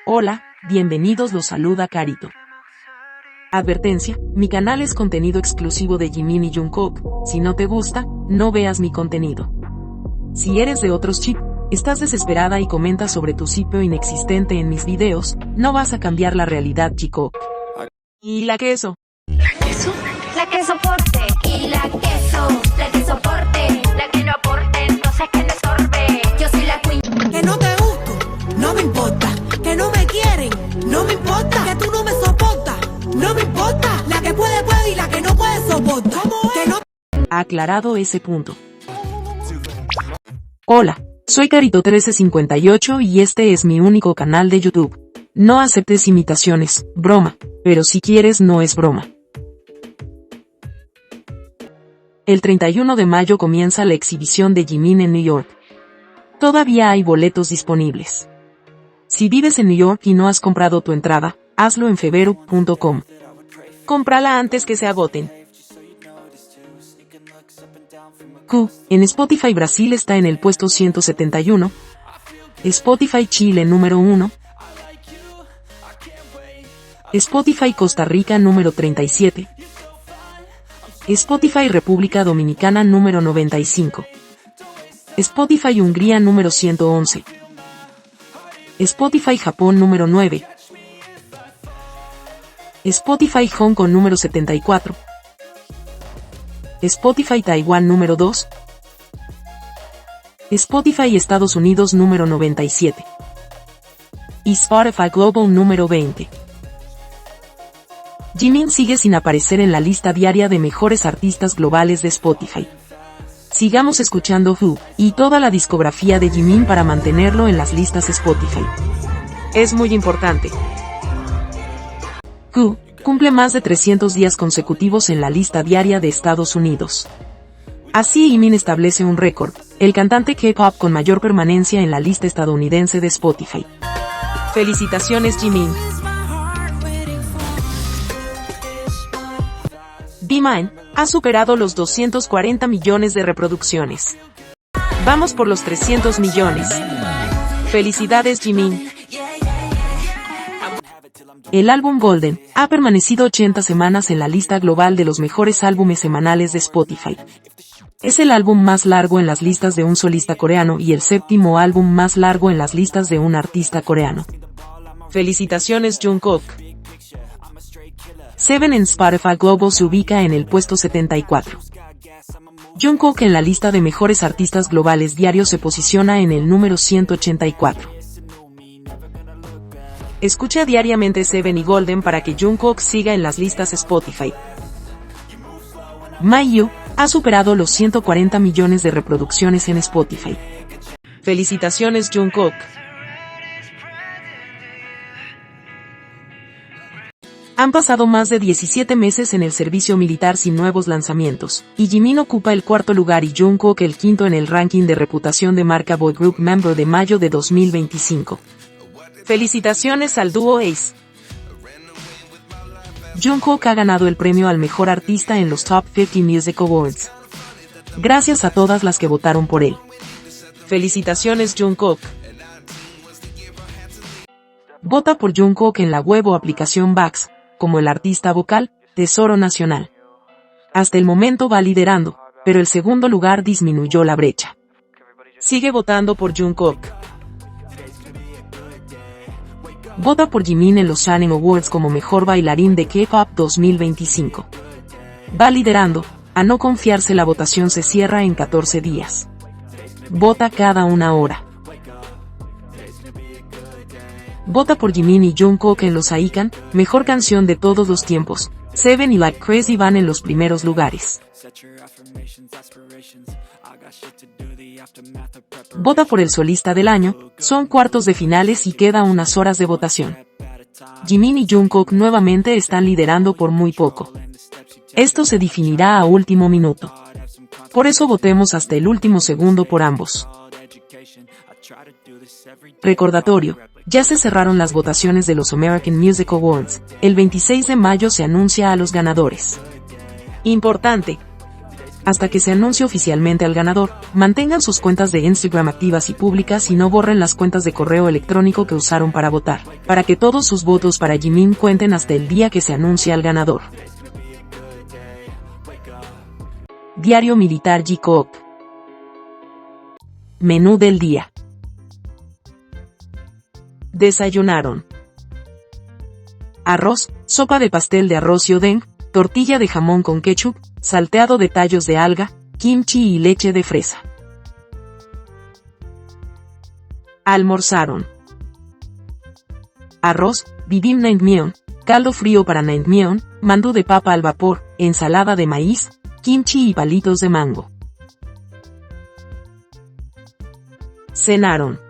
Hola, bienvenidos, los saluda Carito. Advertencia, mi canal es contenido exclusivo de Jimin y Jungkook, si no te gusta, no veas mi contenido. Si eres de otros chips, estás desesperada y comentas sobre tu sitio inexistente en mis videos, no vas a cambiar la realidad, chico. ¿Y la queso? ¿La queso? La que soporte. Y la que soporte. La que no aporte, entonces que le estorbe. Yo soy la queen. Que no te gusto, no me importa. Que no me quieren, no me importa. Que tú no me soportas, no me importa. La que puede, puede y la que no puede soporta. Que no... Aclarado ese punto. Hola, soy Carito1358 y este es mi único canal de YouTube. No aceptes imitaciones, broma, pero si quieres no es broma. El 31 de mayo comienza la exhibición de Jimin en New York. Todavía hay boletos disponibles. Si vives en New York y no has comprado tu entrada, hazlo en fevero.com. Cómprala antes que se agoten. Q, en Spotify Brasil está en el puesto 171. Spotify Chile número 1. Spotify Costa Rica número 37. Spotify República Dominicana número 95. Spotify Hungría número 111. Spotify Japón número 9. Spotify Hong Kong número 74. Spotify Taiwán número 2. Spotify Estados Unidos número 97. Y Spotify Global número 20. Jimin sigue sin aparecer en la lista diaria de mejores artistas globales de Spotify. Sigamos escuchando Who y toda la discografía de Jimin para mantenerlo en las listas Spotify. Es muy importante. Who cumple más de 300 días consecutivos en la lista diaria de Estados Unidos. Así Jimin establece un récord, el cantante K-pop con mayor permanencia en la lista estadounidense de Spotify. Felicitaciones, Jimin. Be Mine ha superado los 240 millones de reproducciones. Vamos por los 300 millones. Felicidades, Jimin. El álbum Golden ha permanecido 80 semanas en la lista global de los mejores álbumes semanales de Spotify. Es el álbum más largo en las listas de un solista coreano y el séptimo álbum más largo en las listas de un artista coreano. Felicitaciones, Jungkook. Seven en Spotify Global se ubica en el puesto 74. Jungkook en la lista de mejores artistas globales diarios se posiciona en el número 184. Escucha diariamente Seven y Golden para que Jungkook siga en las listas Spotify. My You ha superado los 140 millones de reproducciones en Spotify. Felicitaciones, Jungkook. Han pasado más de 17 meses en el servicio militar sin nuevos lanzamientos, y Jimin ocupa el cuarto lugar y Jungkook el quinto en el ranking de reputación de marca Boy Group Member de mayo de 2025. Felicitaciones al dúo Ace. Jungkook ha ganado el premio al mejor artista en los Top 50 Music Awards. Gracias a todas las que votaron por él. Felicitaciones, Jungkook. Vota por Jungkook en la web o aplicación VAX, como el artista vocal, Tesoro Nacional. Hasta el momento va liderando, pero el segundo lugar disminuyó la brecha. Sigue votando por Jungkook. Vota por Jimin en los Shannon Awards como mejor bailarín de K-pop 2025. Va liderando, a no confiarse la votación se cierra en 14 días. Vota cada una hora. Vota por Jimin y Jungkook en los AICAN, mejor canción de todos los tiempos. Seven y Like Crazy van en los primeros lugares. Vota por el solista del año, son cuartos de finales y queda unas horas de votación. Jimin y Jungkook nuevamente están liderando por muy poco. Esto se definirá a último minuto. Por eso votemos hasta el último segundo por ambos. Recordatorio, ya se cerraron las votaciones de los American Music Awards, el 26 de mayo se anuncia a los ganadores. Importante. Hasta que se anuncie oficialmente al ganador, mantengan sus cuentas de Instagram activas y públicas y no borren las cuentas de correo electrónico que usaron para votar, para que todos sus votos para Jimin cuenten hasta el día que se anuncie al ganador. Diario Militar J-Coop. Menú del día. Desayunaron: arroz, sopa de pastel de arroz y odeng, tortilla de jamón con ketchup, salteado de tallos de alga, kimchi y leche de fresa. Almorzaron: arroz, bibimbap naengmyeon, caldo frío para naengmyeon, mandú de papa al vapor, ensalada de maíz, kimchi y palitos de mango. Cenaron: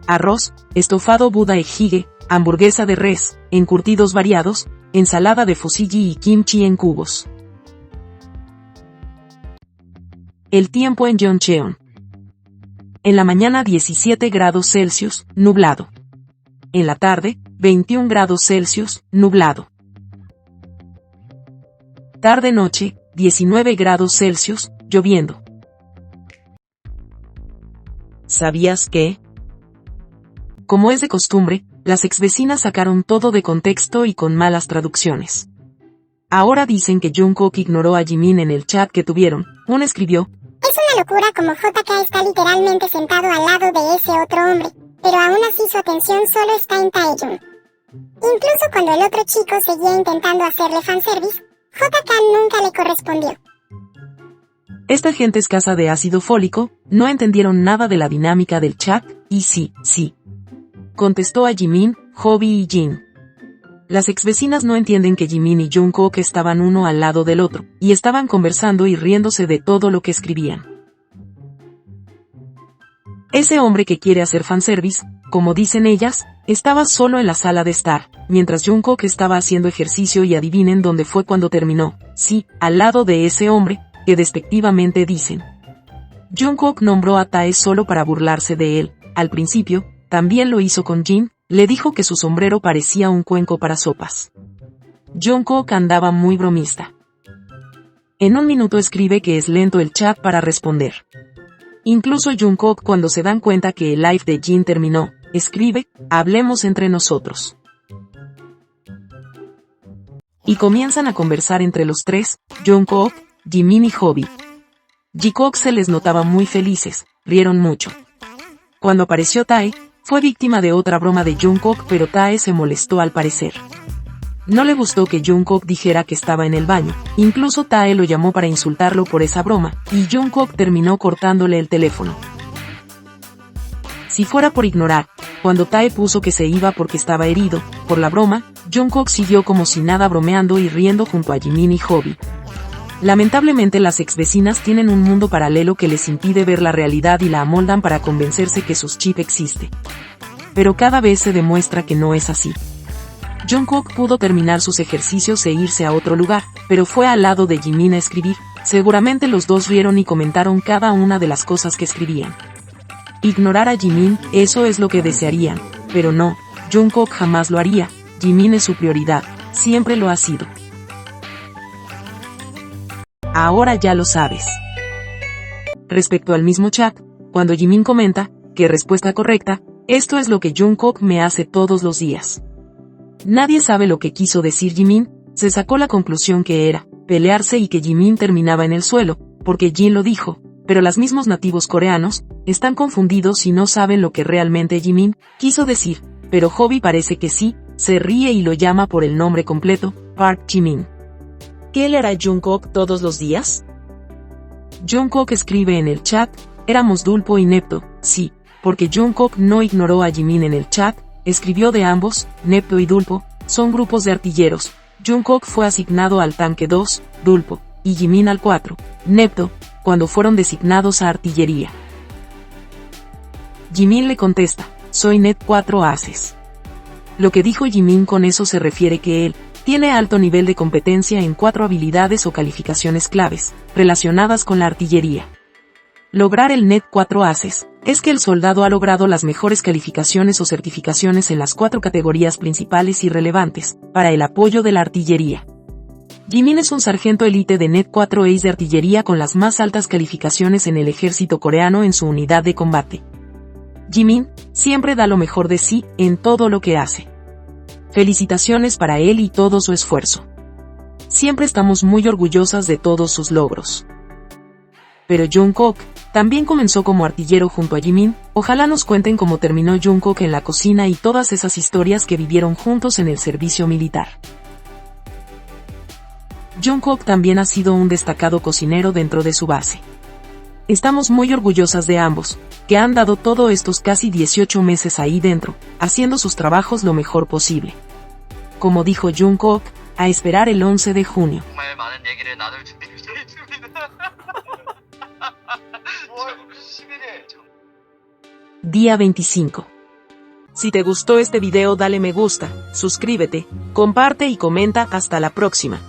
arroz, estofado Buda e jjigae, hamburguesa de res, encurtidos variados, ensalada de fusilli y kimchi en cubos. El tiempo en Yeoncheon. En la mañana 17 grados Celsius, nublado. En la tarde, 21 grados Celsius, nublado. Tarde-noche, 19 grados Celsius, lloviendo. ¿Sabías que? Como es de costumbre, las exvecinas sacaron todo de contexto y con malas traducciones. Ahora dicen que Jungkook ignoró a Jimin en el chat que tuvieron. Uno escribió: es una locura como JK está literalmente sentado al lado de ese otro hombre, pero aún así su atención solo está en Taeyong. Incluso cuando el otro chico seguía intentando hacerle fanservice, JK nunca le correspondió. Esta gente escasa de ácido fólico, no entendieron nada de la dinámica del chat, y sí, contestó a Jimin, Hobi y Jin. Las exvecinas no entienden que Jimin y Jungkook estaban uno al lado del otro, y estaban conversando y riéndose de todo lo que escribían. Ese hombre que quiere hacer fanservice, como dicen ellas, estaba solo en la sala de estar, mientras Jungkook estaba haciendo ejercicio y adivinen dónde fue cuando terminó. Sí, al lado de ese hombre, que despectivamente dicen. Jungkook nombró a Tae solo para burlarse de él. Al principio, también lo hizo con Jin, le dijo que su sombrero parecía un cuenco para sopas. Jungkook andaba muy bromista. En un minuto escribe que es lento el chat para responder. Incluso Jungkook, cuando se dan cuenta que el live de Jin terminó, escribe: hablemos entre nosotros. Y comienzan a conversar entre los tres, Jungkook, Jimin y Hobi. J-Coop se les notaba muy felices, rieron mucho. Cuando apareció Tae, fue víctima de otra broma de Jungkook, pero Tae se molestó al parecer. No le gustó que Jungkook dijera que estaba en el baño, incluso Tae lo llamó para insultarlo por esa broma, y Jungkook terminó cortándole el teléfono. Si fuera por ignorar, cuando Tae puso que se iba porque estaba herido, por la broma, Jungkook siguió como si nada bromeando y riendo junto a Jimin y Hobi. Lamentablemente las exvecinas tienen un mundo paralelo que les impide ver la realidad y la amoldan para convencerse que sus chip existe. Pero cada vez se demuestra que no es así. Jungkook pudo terminar sus ejercicios e irse a otro lugar, pero fue al lado de Jimin a escribir. Seguramente los dos rieron y comentaron cada una de las cosas que escribían. Ignorar a Jimin, eso es lo que desearían, pero no, Jungkook jamás lo haría. Jimin es su prioridad, siempre lo ha sido. Ahora ya lo sabes. Respecto al mismo chat, cuando Jimin comenta, que respuesta correcta, esto es lo que Jungkook me hace todos los días. Nadie sabe lo que quiso decir Jimin, se sacó la conclusión que era pelearse y que Jimin terminaba en el suelo, porque Jin lo dijo, pero los mismos nativos coreanos están confundidos y no saben lo que realmente Jimin quiso decir, pero Hobi parece que sí, se ríe y lo llama por el nombre completo, Park Jimin. ¿Qué le hará Jungkook todos los días? Jungkook escribe en el chat: éramos Dulpo y Nepto, sí, porque Jungkook no ignoró a Jimin en el chat, escribió de ambos, Nepto y Dulpo, son grupos de artilleros. Jungkook fue asignado al tanque 2, Dulpo, y Jimin al 4, Nepto, cuando fueron designados a artillería. Jimin le contesta: soy Net 4 Aces. Lo que dijo Jimin con eso se refiere que él tiene alto nivel de competencia en 4 habilidades o calificaciones claves, relacionadas con la artillería. Lograr el Net 4 Aces es que el soldado ha logrado las mejores calificaciones o certificaciones en las 4 categorías principales y relevantes, para el apoyo de la artillería. Jimin es un sargento élite de Net 4 Ace de artillería con las más altas calificaciones en el ejército coreano en su unidad de combate. Jimin siempre da lo mejor de sí en todo lo que hace. Felicitaciones para él y todo su esfuerzo. Siempre estamos muy orgullosas de todos sus logros. Pero Jungkook también comenzó como artillero junto a Jimin. Ojalá nos cuenten cómo terminó Jungkook en la cocina y todas esas historias que vivieron juntos en el servicio militar. Jungkook también ha sido un destacado cocinero dentro de su base. Estamos muy orgullosas de ambos, que han dado todos estos casi 18 meses ahí dentro, haciendo sus trabajos lo mejor posible. Como dijo Jungkook, a esperar el 11 de junio. Día 25. Si te gustó este video dale me gusta, suscríbete, comparte y comenta. Hasta la próxima.